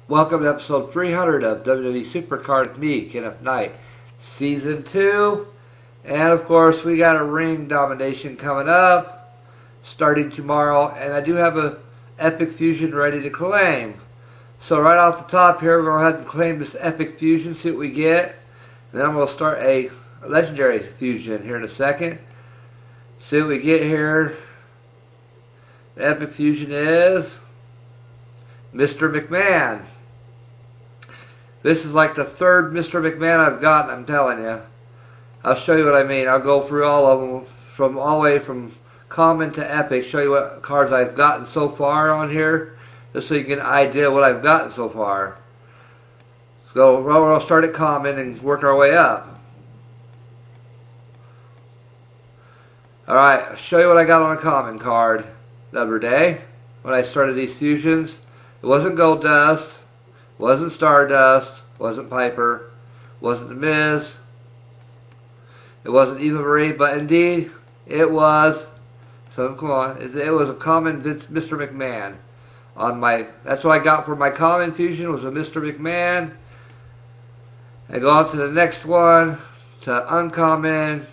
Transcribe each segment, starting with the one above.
Welcome to episode 300 of WWE SuperCard with me, Kenneth Knight, Season 2. And of course, we got a ring domination coming up, starting tomorrow. And I do have a Epic Fusion ready to claim. So right off the top here, we're going to have to claim this Epic Fusion, see what we get. And then I'm going to start a Legendary Fusion here in a second. See what we get here. The Epic Fusion is Mr. McMahon. This is like the third Mr. McMahon I've gotten, I'm telling you. I'll show you what I mean. I'll go through all of them from all the way from common to epic, show you what cards I've gotten so far on here, just so you get an idea of what I've gotten so far. So we'll start at common and work our way up. Alright, I'll show you what I got on a common card the other day when I started these fusions. It wasn't Gold Dust, wasn't Stardust, wasn't Piper, wasn't The Miz, it wasn't Eva Marie, but indeed it was. So come on, it was a common Mr. McMahon. That's what I got for my common fusion, was a Mr. McMahon. I go on to the next one, to uncommon.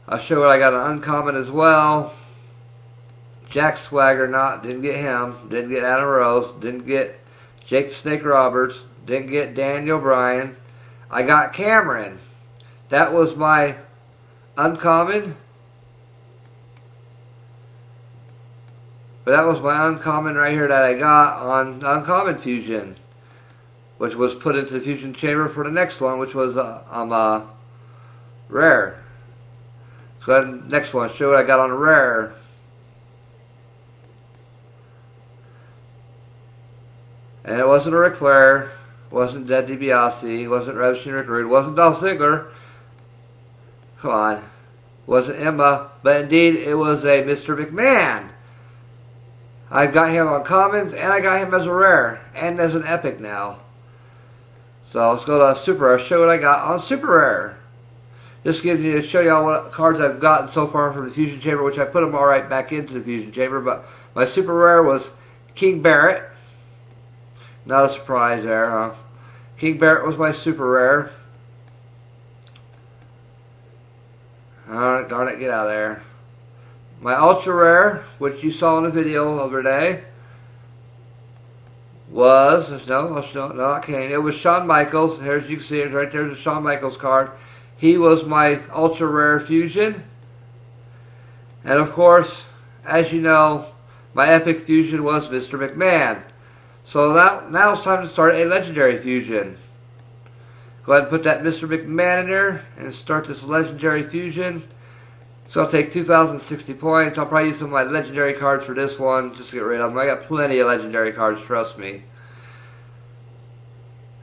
I'll show you what I got on uncommon as well. Jack Swagger, didn't get him. Didn't get Adam Rose. Didn't get Jake the Snake Roberts. Didn't get Daniel Bryan. I got Cameron. That was my uncommon. But that was my uncommon right here that I got on Uncommon Fusion, which was put into the Fusion Chamber for the next one, which was Rare. So go ahead, next one, show what I got on Rare. And it wasn't a Ric Flair, wasn't Ted DiBiase, wasn't Ravishing Rick Rude, wasn't Dolph Ziggler. Come on. Wasn't Emma, but indeed it was a Mr. McMahon. I got him on commons, and I got him as a rare, and as an epic now. So let's go to Super Rare, show what I got on Super Rare. This gives you to show you all what cards I've gotten so far from the Fusion Chamber, which I put them all right back into the Fusion Chamber, but my Super Rare was King Barrett. Not a surprise there, huh? King Barrett was my Super Rare. Alright, darn it, get out of there. My Ultra Rare, which you saw in the video the other day, was, not Kane. It was Shawn Michaels. Here, as you can see, it's right there's a Shawn Michaels card. He was my Ultra Rare Fusion. And of course, as you know, my Epic Fusion was Mr. McMahon. So now it's time to start a Legendary Fusion. Go ahead and put that Mr. McMahon in there and start this Legendary Fusion. So I'll take 2,060 points. I'll probably use some of my Legendary cards for this one, just to get rid of them. I got plenty of Legendary cards, trust me.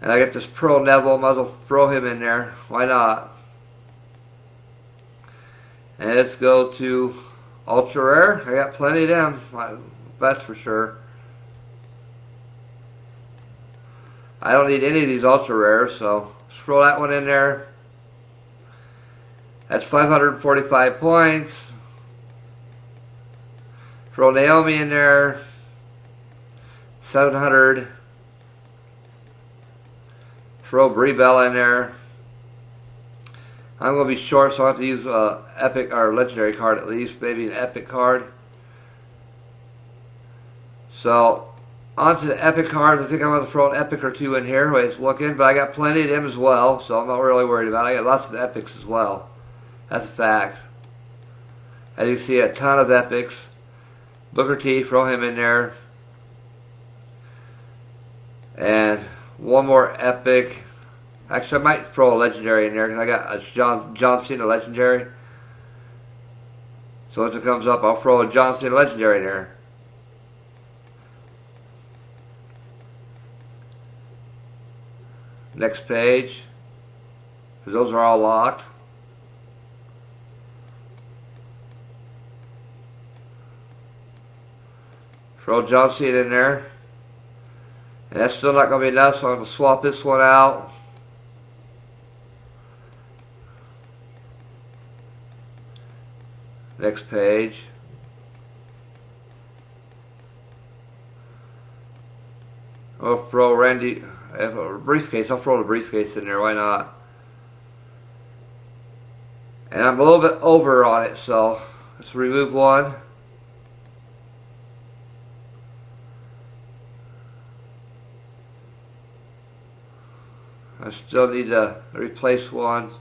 And I got this Pearl Neville, might as well throw him in there. Why not? And let's go to Ultra Rare. I got plenty of them, that's for sure. I don't need any of these Ultra Rares, so let's throw that one in there. That's 545 points. Throw Naomi in there. 700. Throw Brie Bella in there. I'm going to be short, so I'll have to use epic or legendary card at least, maybe an epic card. So onto the epic cards. I think I'm going to throw an epic or two in here, the way it's looking, but I got plenty of them as well, so I'm not really worried about it. I got lots of epics as well. That's a fact. As you see, a ton of epics. Booker T, throw him in there. And one more epic. Actually, I might throw a legendary in there because I got a John Cena legendary. So once it comes up, I'll throw a John Cena legendary in there. Next page. Those are all locked. Throw John Cena in there. And that's still not going to be enough, so I'm going to swap this one out. Next page. I'll throw Randy a briefcase. I'll throw the briefcase in there. Why not? And I'm a little bit over on it, so let's remove one. I still need to replace one.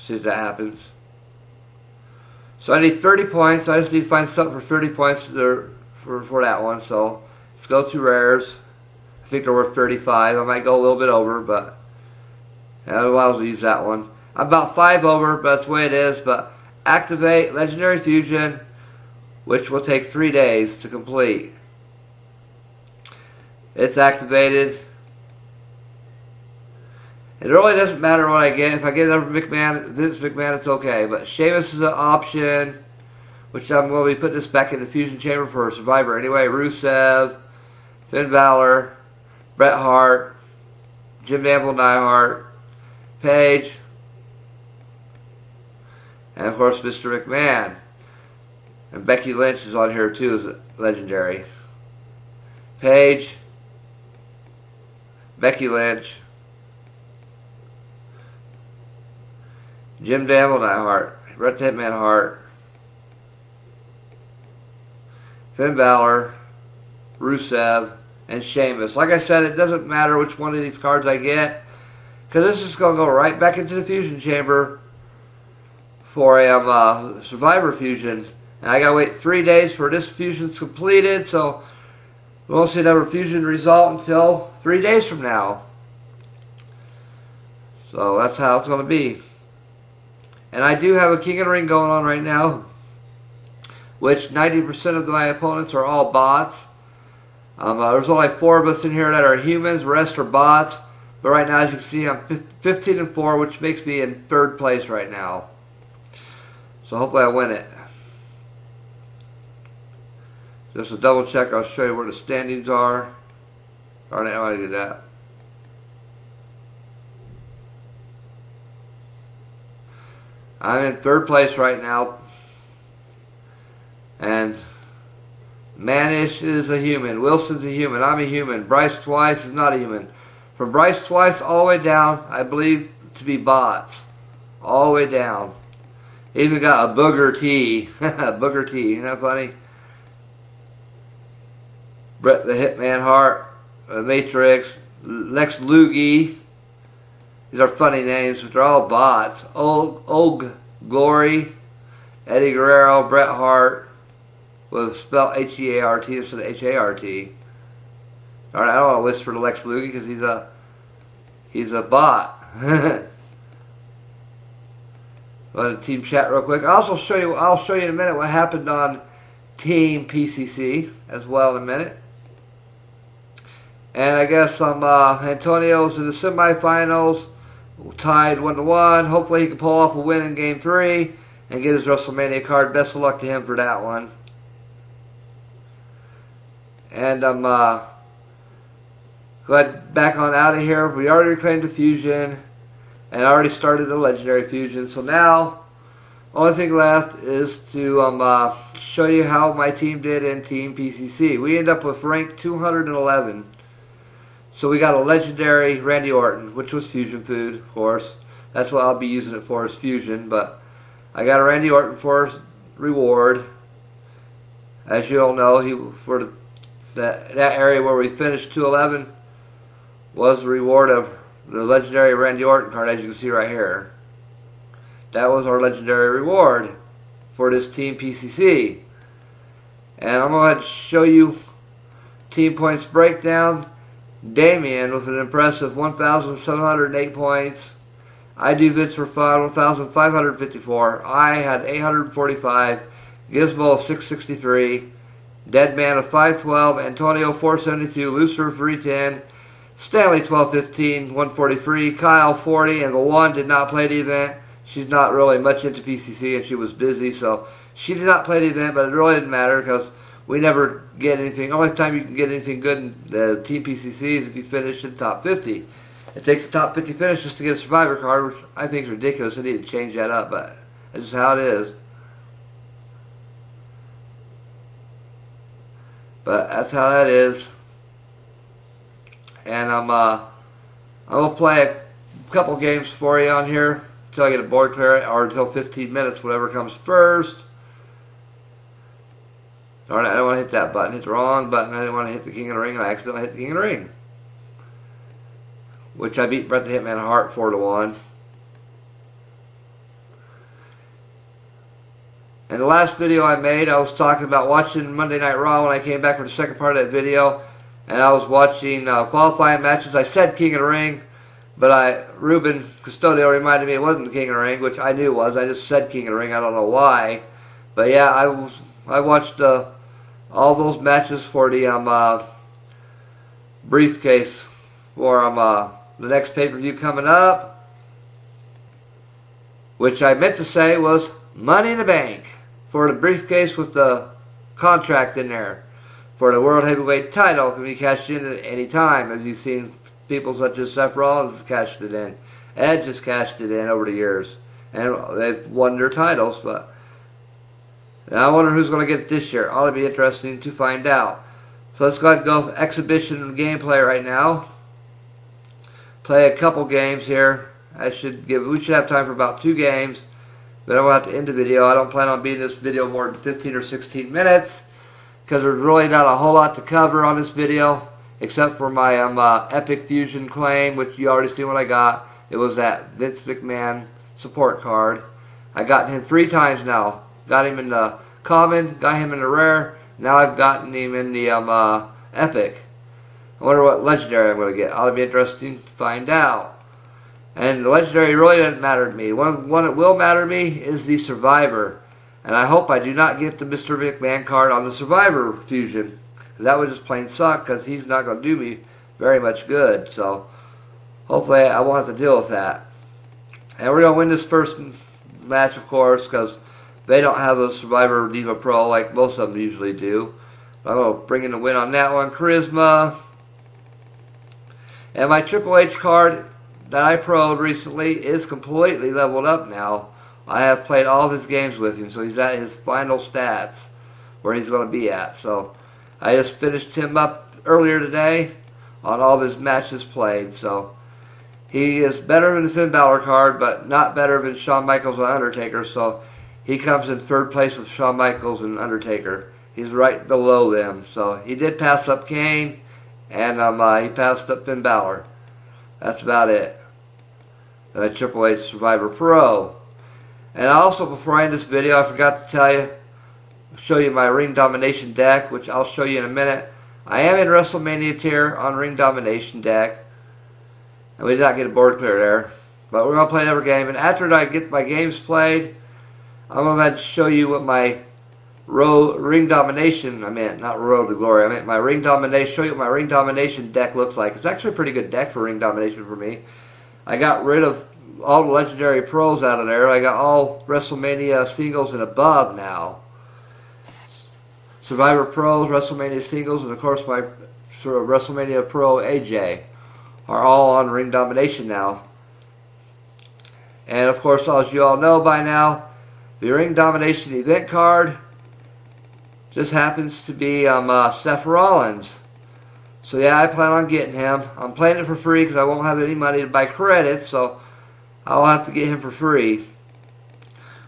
See if that happens. So I need 30 points. I just need to find something for 30 points for that one. So let's go through rares. I think they're worth 35. I might go a little bit over, but otherwise I'll use that one. I'm about 5 over, but that's the way it is. But activate Legendary Fusion, which will take 3 days to complete. It's activated. It really doesn't matter what I get. If I get another Vince McMahon, it's okay. But Sheamus is an option, which I'm going to be putting this back in the Fusion Chamber for Survivor anyway. Rusev, Finn Balor, Bret Hart, Jim Gamble, Neidhart, Paige, and of course Mr. McMahon. And Becky Lynch is on here too as legendary. Paige, Becky Lynch, Jim Gamble, Neidhart, Bret the Hitman Hart, Finn Balor, Rusev, and Sheamus. Like I said, it doesn't matter which one of these cards I get, because this is going to go right back into the Fusion Chamber for a Survivor Fusion. And I got to wait 3 days for this fusion's completed, so we won't see another Fusion result until 3 days from now. So that's how it's going to be. And I do have a King of the Ring going on right now, which 90% of my opponents are all bots. There's only 4 of us in here that are humans. The rest are bots. But right now, as you can see, I'm 15-4, which makes me in 3rd place right now. So hopefully I win it. Just to double check, I'll show you where the standings are. Alright, I want to do that. I'm in 3rd place right now. And Manish is a human. Wilson's a human. I'm a human. Bryce Twice is not a human. From Bryce Twice all the way down, I believe to be bots. All the way down. Even got a Booger T. Booger T. Isn't that funny? Bret the Hitman Hart. The Matrix. Lex Luger. These are funny names, but they're all bots. Og Glory. Eddie Guerrero. Bret Hart. With spelled H-E-A-R-T instead of H-A-R-T. Alright, I don't want to whisper to Lex Luger because he's a bot. Go to team chat real quick. I'll show you in a minute what happened on Team PCC as well in a minute. And I guess Antonio's in the semifinals, tied 1-1. Hopefully he can pull off a win in Game 3 and get his WrestleMania card. Best of luck to him for that one. And I'm glad back on out of here. We already reclaimed the Fusion, and I already started the Legendary Fusion. So now, only thing left is to show you how my team did in Team PCC. We end up with rank 211. So we got a Legendary Randy Orton, which was Fusion food, of course. That's what I'll be using it for, is Fusion. But I got a Randy Orton for reward. As you all know, that area where we finished 211 was the reward of the Legendary Randy Orton card, as you can see right here. That was our Legendary reward for this Team PCC. And I'm going to show you team points breakdown. Damien with an impressive 1,708 points. I do Vince for fun, 1,554. I had 845. Gizmo 663. Deadman of 512, Antonio 472, Lucifer 310, Stanley 1215, 143, Kyle 40, and the one did not play the event. She's not really much into PCC and she was busy, so she did not play the event, but it really didn't matter because we never get anything. The only time you can get anything good in the Team PCC is if you finish in the top 50. It takes the top 50 finish just to get a Survivor card, which I think is ridiculous. I need to change that up, but that's just how it is. But that's how that is. and I'm gonna play a couple games for you on here until I get a board clear, or until 15 minutes, whatever comes first. Darn it, I don't want to hit that button. Hit the wrong button. I didn't want to hit the King of the Ring, and I accidentally hit the King of the Ring, which I beat Bret the Hitman Hart 4-1. In the last video I made, I was talking about watching Monday Night Raw when I came back for the second part of that video, and I was watching qualifying matches. I said King of the Ring, but Ruben Custodio reminded me it wasn't the King of the Ring, which I knew it was. I just said King of the Ring. I don't know why, but yeah, I watched all those matches for the briefcase for the next pay-per-view coming up, which I meant to say was Money in the Bank, for the briefcase with the contract in there for the World Heavyweight title can be cashed in at any time. As you've seen, people such as Seth Rollins has cashed it in. Edge has cashed it in over the years, and they've won their titles. But now I wonder who's going to get it this year. Ought to be interesting to find out. So let's go ahead and go with exhibition gameplay right now. Play a couple games here. We should have time for about 2 games. Then I'm going to have to end the video. I don't plan on being this video more than 15 or 16 minutes, because there's really not a whole lot to cover on this video, except for my Epic Fusion claim, which you already see what I got. It was that Vince McMahon support card. I got him 3 times now. Got him in the common, got him in the rare. Now I've gotten him in the Epic. I wonder what legendary I'm going to get. Ought to be interesting to find out. And the legendary really doesn't matter to me. One that will matter to me is the Survivor. And I hope I do not get the Mr. McMahon card on the Survivor Fusion, because that would just plain suck, because he's not going to do me very much good. So hopefully I won't have to deal with that. And we're going to win this first match, of course, because they don't have a Survivor Diva Pro like most of them usually do. But I'm going to bring in the win on that one. Charisma. And my Triple H card that I pro'd recently is completely leveled up now. I have played all of his games with him, so he's at his final stats where he's going to be at. So I just finished him up earlier today on all of his matches played. So he is better than the Finn Balor card, but not better than Shawn Michaels and Undertaker. So he comes in 3rd place with Shawn Michaels and Undertaker. He's right below them. So he did pass up Kane, and he passed up Finn Balor. That's about it. Triple H Survivor Pro. And also, before I end this video, I forgot to show you my Ring Domination deck, which I'll show you in a minute. I am in WrestleMania tier on Ring Domination deck, and we did not get a board clear there. But we're going to play another game, and after I get my games played, I'm going to show you what my Ring Domination, not Road to Glory, I meant my Ring Domination, show you what my Ring Domination deck looks like. It's actually a pretty good deck for Ring Domination for me. I got rid of all the legendary pros out of there. I got all WrestleMania singles and above now. Survivor Pros, WrestleMania singles, and of course my WrestleMania Pro AJ are all on Ring Domination now. And of course, as you all know by now, the Ring Domination event card just happens to be Seth Rollins. So yeah, I plan on getting him. I'm playing it for free because I won't have any money to buy credits, so I'll have to get him for free,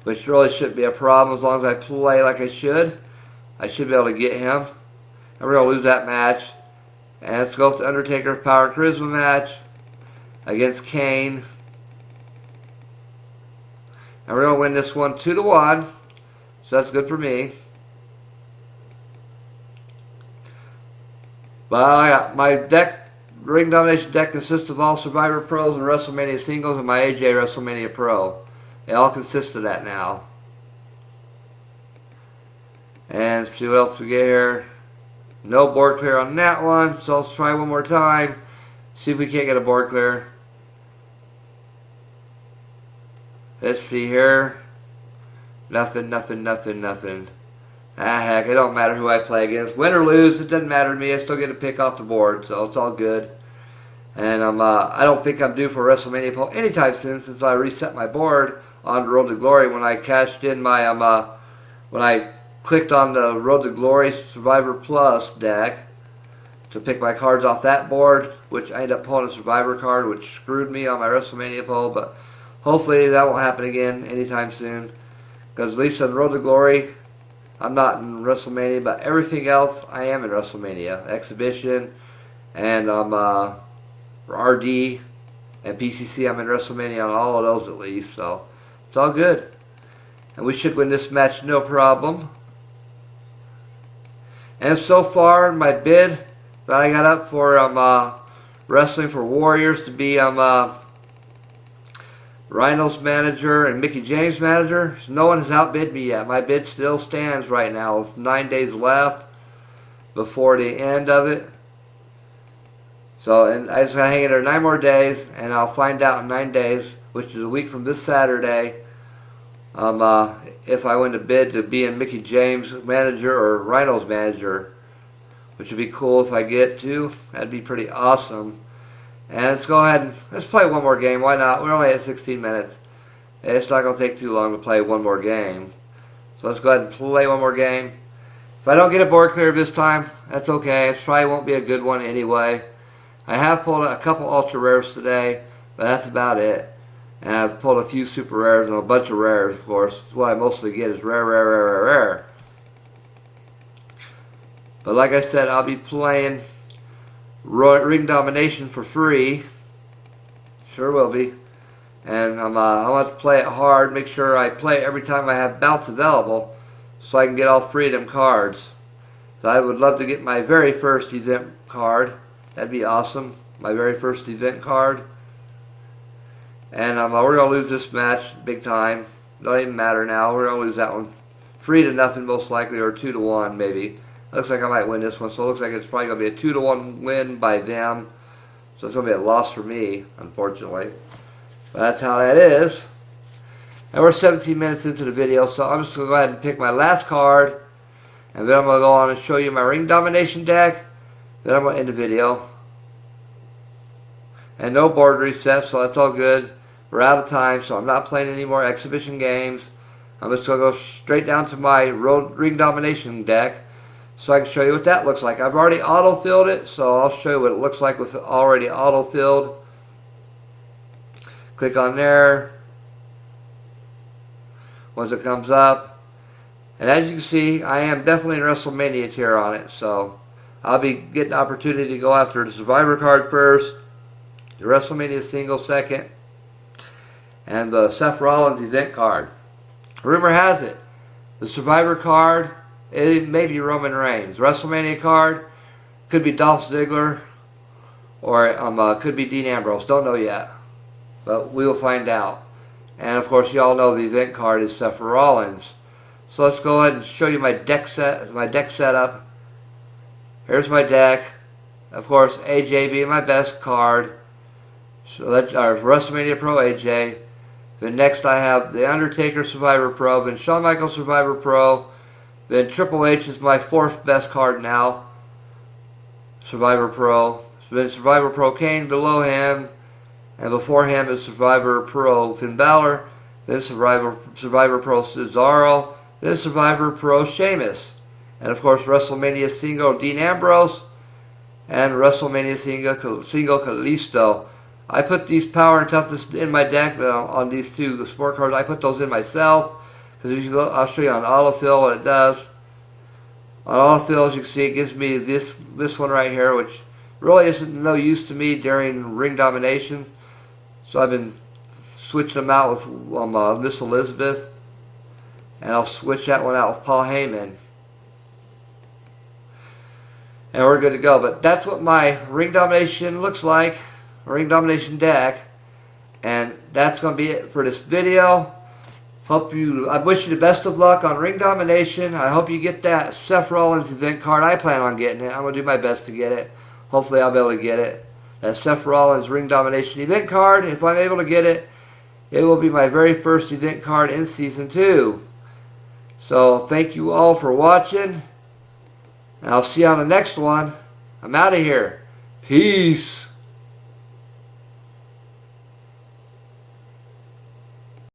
which really shouldn't be a problem as long as I play like I should. I should be able to get him. And we're going to lose that match. And let's go with the Undertaker Power and Charisma match against Kane. And we're going to win this one 2-1, so that's good for me. But my deck, Ring Domination deck, consists of all Survivor Pros and WrestleMania singles and my AJ WrestleMania Pro. They all consist of that now. And let's see what else we get here. No board clear on that one, so let's try one more time. See if we can't get a board clear. Let's see here. Nothing. Ah, heck, it don't matter who I play against. Win or lose, it doesn't matter to me. I still get to pick off the board, so it's all good. And I don't think I'm due for WrestleMania poll anytime soon, since I reset my board on Road to Glory when I cashed in my when I clicked on the Road to Glory Survivor Plus deck. to pick my cards off that board, which I ended up pulling a Survivor card, which screwed me on my WrestleMania pull, but hopefully that won't happen again anytime soon. Because at least on Road to Glory, I'm not in WrestleMania, but everything else I am in WrestleMania. Exhibition, and RD, and PCC, I'm in WrestleMania on all of those at least, so it's all good. And we should win this match no problem. And so far, my bid that I got up for wrestling for Warriors to be Rhino's manager and Mickey James' manager, no one has outbid me yet. My bid still stands right now with 9 days left before the end of it. So, and I just gotta hang in there 9 more days, and I'll find out in 9 days, which is a week from this Saturday, if I win the bid to be in Mickey James' manager or Rhino's manager, which would be cool if I get to. That'd be pretty awesome. And let's go ahead and let's play one more game. Why not? We're only at 16 minutes. It's not going to take too long to play one more game. So let's go ahead and play one more game. If I don't get a board clear this time, that's okay. It probably won't be a good one anyway. I have pulled a couple ultra rares today, but that's about it. And I've pulled a few super rares and a bunch of rares, of course. That's what I mostly get is rare, rare, rare, rare, rare. But like I said, I'll be playing Ring Domination for free. Sure will be. And I want to play it hard, make sure I play it every time I have bouts available so I can get all three of them cards. So I would love to get my very first event card. That'd be awesome. My very first event card. And we're going to lose this match big time. Don't even matter now. We're going to lose that one 3-0 most likely, or 2-1 maybe. Looks like I might win this one, so it looks like it's probably going to be a 2-1 win by them. So it's going to be a loss for me, unfortunately. But that's how that is. And we're 17 minutes into the video, so I'm just going to go ahead and pick my last card. And then I'm going to go on and show you my Ring Domination deck. Then I'm going to end the video. And no board reset, so that's all good. We're out of time, so I'm not playing any more exhibition games. I'm just going to go straight down to my Ring Domination deck, so I can show you what that looks like. I've already auto-filled it, so I'll show you what it looks like with it already auto-filled. Click on there. Once it comes up. And as you can see, I am definitely in WrestleMania tier on it, so I'll be getting the opportunity to go after the Survivor card first, the WrestleMania single second, and the Seth Rollins event card. Rumor has it, the Survivor card, it may be Roman Reigns. WrestleMania card could be Dolph Ziggler, or could be Dean Ambrose. Don't know yet, but we will find out. And of course, you all know the event card is Seth Rollins. So let's go ahead and show you my deck setup. Here's my deck. Of course, AJ being my best card. So that's our WrestleMania Pro AJ. Then next I have the Undertaker Survivor Pro. Then Shawn Michaels Survivor Pro. Then Triple H is my fourth best card now. Survivor Pro. Then Survivor Pro Kane below him. And before him is Survivor Pro Finn Balor. Then Survivor Pro Cesaro. Then Survivor Pro Sheamus. And of course WrestleMania Single Dean Ambrose. And WrestleMania Single Kalisto. I put these power and toughness in my deck on these two sport cards. I put those in myself. Because I'll show you on autofill what it does. On autofill, as you can see, it gives me this one right here, which really isn't no use to me during Ring Domination. So I've been switching them out with Miss Elizabeth. And I'll switch that one out with Paul Heyman. And we're good to go. But that's what my Ring Domination looks like. Ring Domination deck. And that's going to be it for this video. I wish you the best of luck on Ring Domination. I hope you get that Seth Rollins event card. I plan on getting it. I'm going to do my best to get it. Hopefully I'll be able to get it. That Seth Rollins Ring Domination event card. If I'm able to get it, it will be my very first event card in Season 2. So thank you all for watching. And I'll see you on the next one. I'm out of here. Peace.